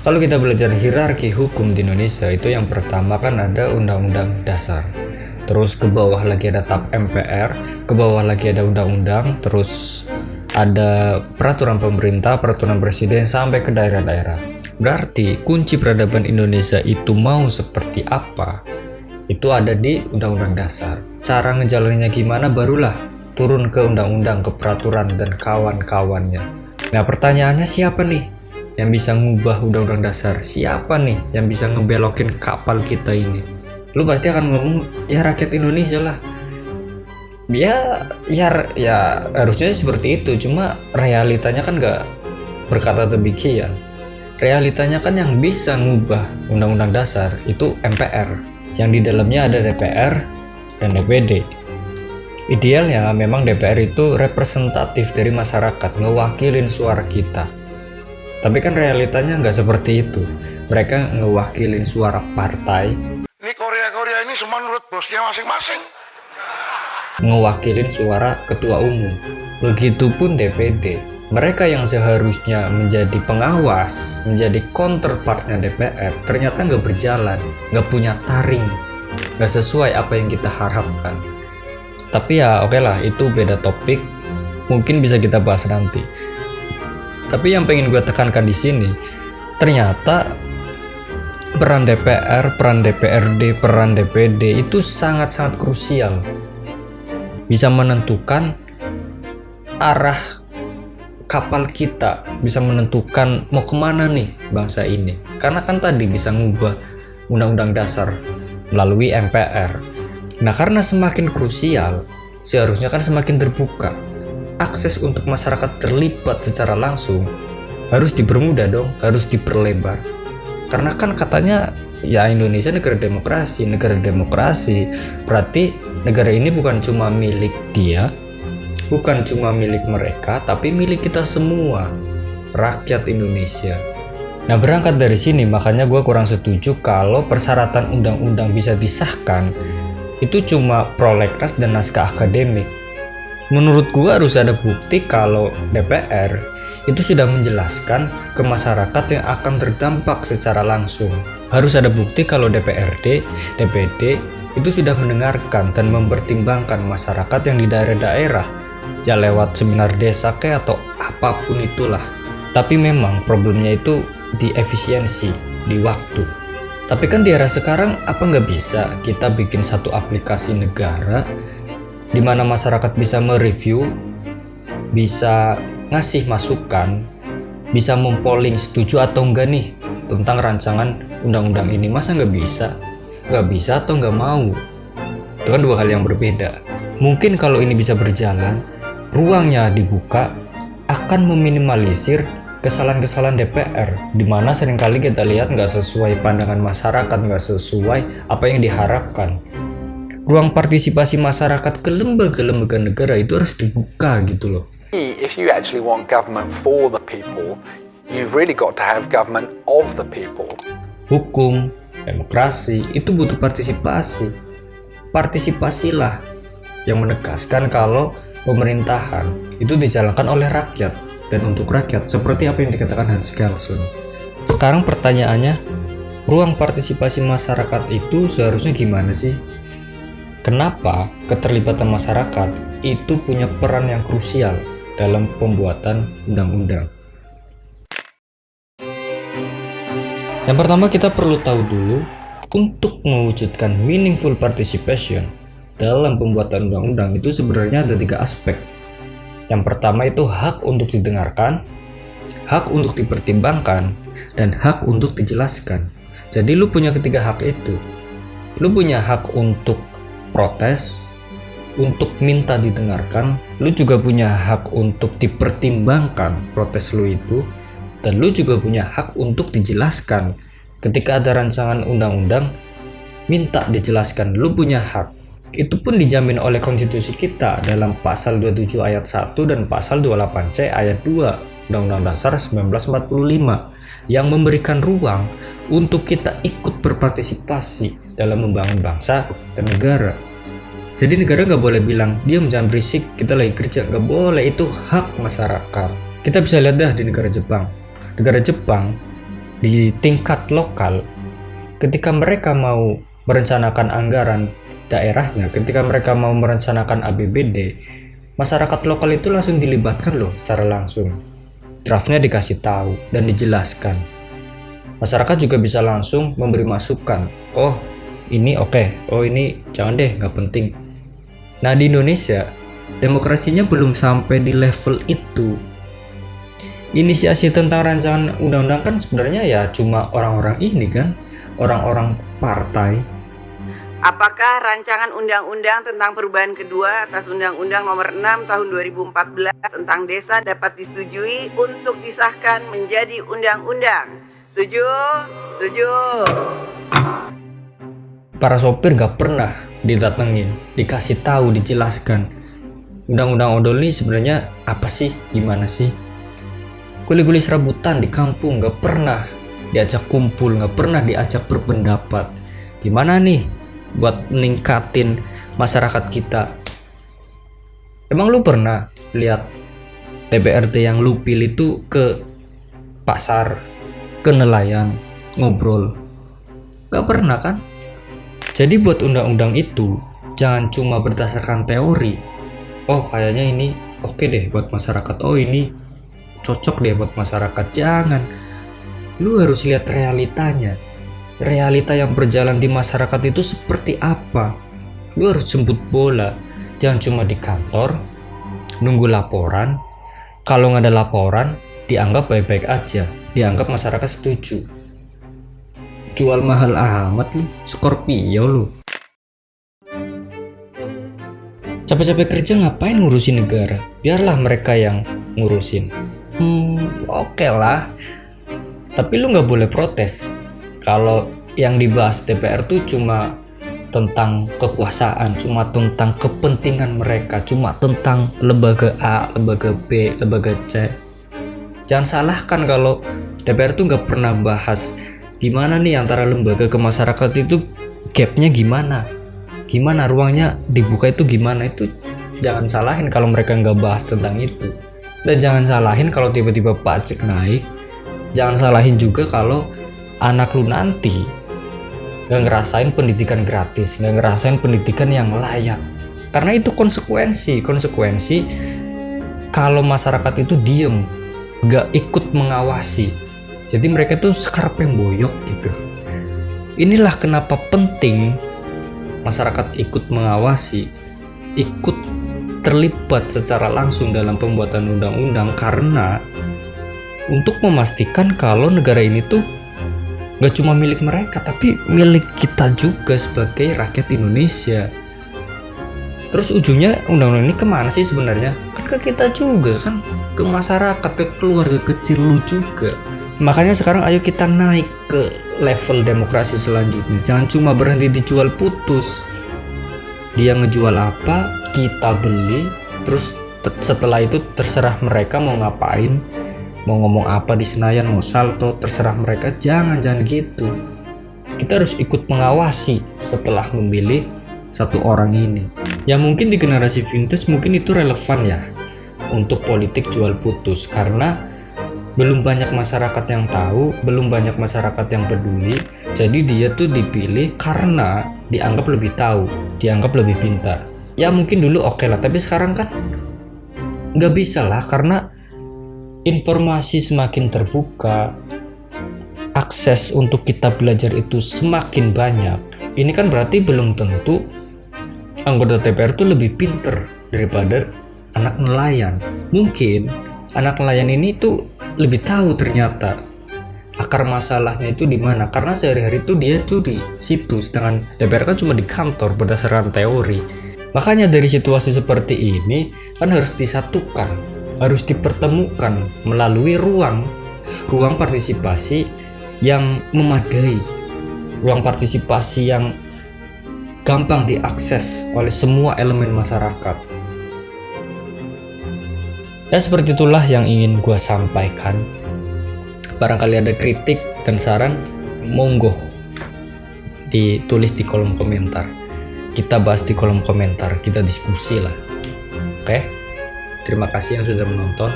Kalau kita belajar hierarki hukum di Indonesia, itu yang pertama kan ada Undang-Undang Dasar. Terus ke bawah lagi ada TAP MPR, ke bawah lagi ada undang-undang, terus ada peraturan pemerintah, peraturan presiden, sampai ke daerah-daerah. Berarti kunci peradaban Indonesia itu mau seperti apa, itu ada di Undang-Undang Dasar. Cara ngejalaninnya gimana barulah turun ke undang-undang, ke peraturan, dan kawan-kawannya. Nah pertanyaannya, siapa nih yang bisa ngubah Undang-Undang Dasar? Siapa nih yang bisa ngebelokin kapal kita ini? Lu pasti akan ngomong, ya rakyat Indonesia lah. Ya harusnya seperti itu. Cuma realitanya kan gak berkata demikian. Realitanya kan yang bisa ngubah Undang-Undang Dasar itu MPR, yang di dalamnya ada DPR dan DPD. Idealnya memang DPR itu representatif dari masyarakat, ngewakilin suara kita. Tapi kan realitanya nggak seperti itu. Mereka ngewakilin suara partai. Ini Korea ini semua menurut bosnya masing-masing. Ngewakilin suara ketua umum. Begitupun DPD. Mereka yang seharusnya menjadi pengawas, menjadi counterpartnya DPR, ternyata nggak berjalan, nggak punya taring, nggak sesuai apa yang kita harapkan. Tapi ya oke lah, itu beda topik. Mungkin bisa kita bahas nanti. Tapi yang pengen gue tekankan di sini, ternyata peran DPR, peran DPRD, peran DPD itu sangat-sangat krusial. Bisa menentukan arah kapal kita, bisa menentukan mau kemana nih bangsa ini. Karena kan tadi bisa ngubah Undang-Undang Dasar melalui MPR. Nah karena semakin krusial, seharusnya kan semakin terbuka. Akses untuk masyarakat terlibat secara langsung harus dipermudah dong, harus diperlebar. Karena kan katanya ya Indonesia negara demokrasi berarti negara ini bukan cuma milik dia, bukan cuma milik mereka, tapi milik kita semua, rakyat Indonesia. Nah berangkat dari sini makanya gue kurang setuju kalau persyaratan undang-undang bisa disahkan itu cuma prolegnas dan naskah akademik. Menurut gua harus ada bukti kalau DPR itu sudah menjelaskan ke masyarakat yang akan terdampak secara langsung. Harus ada bukti kalau DPRD, DPD itu sudah mendengarkan dan mempertimbangkan masyarakat yang di daerah-daerah, ya lewat seminar desa atau apapun itulah. Tapi memang problemnya itu di efisiensi, di waktu. Tapi kan di era sekarang apa nggak bisa kita bikin satu aplikasi negara di mana masyarakat bisa mereview, bisa ngasih masukan, bisa mempolling setuju atau enggak nih tentang rancangan undang-undang ini. Masa nggak bisa? Nggak bisa atau nggak mau? Itu kan dua hal yang berbeda. Mungkin kalau ini bisa berjalan, ruangnya dibuka, akan meminimalisir kesalahan-kesalahan DPR, di mana seringkali kita lihat nggak sesuai pandangan masyarakat, nggak sesuai apa yang diharapkan. Ruang partisipasi masyarakat ke lembaga-lembaga negara itu harus dibuka gitu loh. If you actually want government for the people, you've really got to have government of the people. Hukum, demokrasi itu butuh partisipasi. Partisipasilah yang menegaskan kalau pemerintahan itu dijalankan oleh rakyat dan untuk rakyat, seperti apa yang dikatakan Hans Kelsen. Sekarang pertanyaannya, ruang partisipasi masyarakat itu seharusnya gimana sih? Kenapa keterlibatan masyarakat itu punya peran yang krusial dalam pembuatan undang-undang? Yang pertama kita perlu tahu dulu, untuk mewujudkan meaningful participation dalam pembuatan undang-undang itu sebenarnya ada 3 aspek. Yang pertama itu hak untuk didengarkan, hak untuk dipertimbangkan, dan hak untuk dijelaskan. Jadi lu punya ketiga hak itu. Lu punya hak untuk protes, untuk minta didengarkan, lu juga punya hak untuk dipertimbangkan protes lu itu, dan lu juga punya hak untuk dijelaskan. Ketika ada rancangan undang-undang, minta dijelaskan, lu punya hak. Itu pun dijamin oleh konstitusi kita dalam pasal 27 ayat 1 dan pasal 28C ayat 2 Undang-Undang Dasar 1945 yang memberikan ruang untuk kita ikut berpartisipasi dalam membangun bangsa dan negara. Jadi negara nggak boleh bilang, diam jangan berisik, kita lagi kerja. Nggak boleh, itu hak masyarakat. Kita bisa lihat dah di negara Jepang. Negara Jepang di tingkat lokal, ketika mereka mau merencanakan anggaran daerahnya, ketika mereka mau merencanakan APBD, masyarakat lokal itu langsung dilibatkan loh secara langsung. Draftnya dikasih tahu dan dijelaskan. Masyarakat juga bisa langsung memberi masukan. Oh ini oke, oh ini jangan deh, nggak penting. Nah di Indonesia demokrasinya belum sampai di level itu. Inisiasi tentang rancangan undang-undang kan sebenarnya ya cuma orang-orang ini kan, orang-orang partai. Apakah rancangan undang-undang tentang perubahan kedua atas Undang-Undang Nomor 6 Tahun 2014 tentang Desa dapat disetujui untuk disahkan menjadi undang-undang? Setuju? Setuju. Para sopir nggak pernah didatengin, dikasih tahu, dijelaskan. Undang-undang odol ini sebenarnya apa sih? Gimana sih? Kuli-kuli serabutan di kampung nggak pernah diajak kumpul, nggak pernah diajak berpendapat. Gimana nih buat meningkatin masyarakat kita? Emang lu pernah lihat DPRD yang lu pilih itu ke pasar, ke nelayan, ngobrol? Nggak pernah kan? Jadi buat undang-undang itu jangan cuma berdasarkan teori. Oh kayaknya ini oke deh buat masyarakat, oh ini cocok deh buat masyarakat. Jangan, lu harus lihat realitanya, realita yang berjalan di masyarakat itu seperti apa. Lu harus jemput bola, jangan cuma di kantor nunggu laporan. Kalau nggak ada laporan dianggap baik-baik aja, dianggap masyarakat setuju. Jual mahal amat lu, Scorpio lu. Capek-capek kerja ngapain ngurusin negara? Biarlah mereka yang ngurusin. Oke lah. Tapi lu nggak boleh protes kalau yang dibahas DPR tuh cuma tentang kekuasaan, cuma tentang kepentingan mereka, cuma tentang lembaga A, lembaga B, lembaga C. Jangan salahkan kalau DPR tuh nggak pernah bahas gimana nih antara lembaga ke masyarakat itu gapnya gimana, gimana ruangnya dibuka itu gimana. Itu jangan salahin kalau mereka nggak bahas tentang itu. Dan jangan salahin kalau tiba-tiba pajak naik. Jangan salahin juga kalau anak lu nanti gak ngerasain pendidikan gratis, gak ngerasain pendidikan yang layak. Karena itu konsekuensi kalau masyarakat itu diem, gak ikut mengawasi. Jadi mereka tuh sekarang boyok gitu. Inilah kenapa penting masyarakat ikut mengawasi, ikut terlibat secara langsung dalam pembuatan undang-undang, karena untuk memastikan kalau negara ini tuh gak cuma milik mereka tapi milik kita juga sebagai rakyat Indonesia. Terus ujungnya undang-undang ini kemana sih sebenarnya? Kan ke kita juga kan, ke masyarakat, ke keluarga kecil lu juga. Makanya sekarang ayo kita naik ke level demokrasi selanjutnya. Jangan cuma berhenti dijual putus. Dia ngejual apa, kita beli, terus setelah itu terserah mereka mau ngapain, mau ngomong apa di Senayan, mau salto, terserah mereka. Jangan gitu. Kita harus ikut mengawasi setelah memilih satu orang ini. Ya mungkin di generasi vintage mungkin itu relevan ya untuk politik jual putus, karena belum banyak masyarakat yang tahu, belum banyak masyarakat yang peduli. Jadi dia tuh dipilih karena dianggap lebih tahu, dianggap lebih pintar. Ya mungkin dulu oke lah, tapi sekarang kan nggak bisa lah, karena informasi semakin terbuka, akses untuk kita belajar itu semakin banyak. Ini kan berarti belum tentu anggota DPR itu lebih pinter daripada anak nelayan. Mungkin anak nelayan ini tuh lebih tahu ternyata akar masalahnya itu di mana, karena sehari-hari itu dia tuh di situ, sedangkan DPR kan cuma di kantor berdasarkan teori. Makanya dari situasi seperti ini kan harus disatukan, harus dipertemukan melalui ruang partisipasi yang memadai, ruang partisipasi yang gampang diakses oleh semua elemen masyarakat. Ya seperti itulah yang ingin gue sampaikan. Barangkali ada kritik dan saran, monggo ditulis di kolom komentar. Kita bahas di kolom komentar, kita diskusi lah. Oke? Terima kasih yang sudah menonton.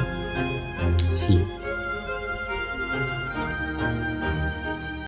See you.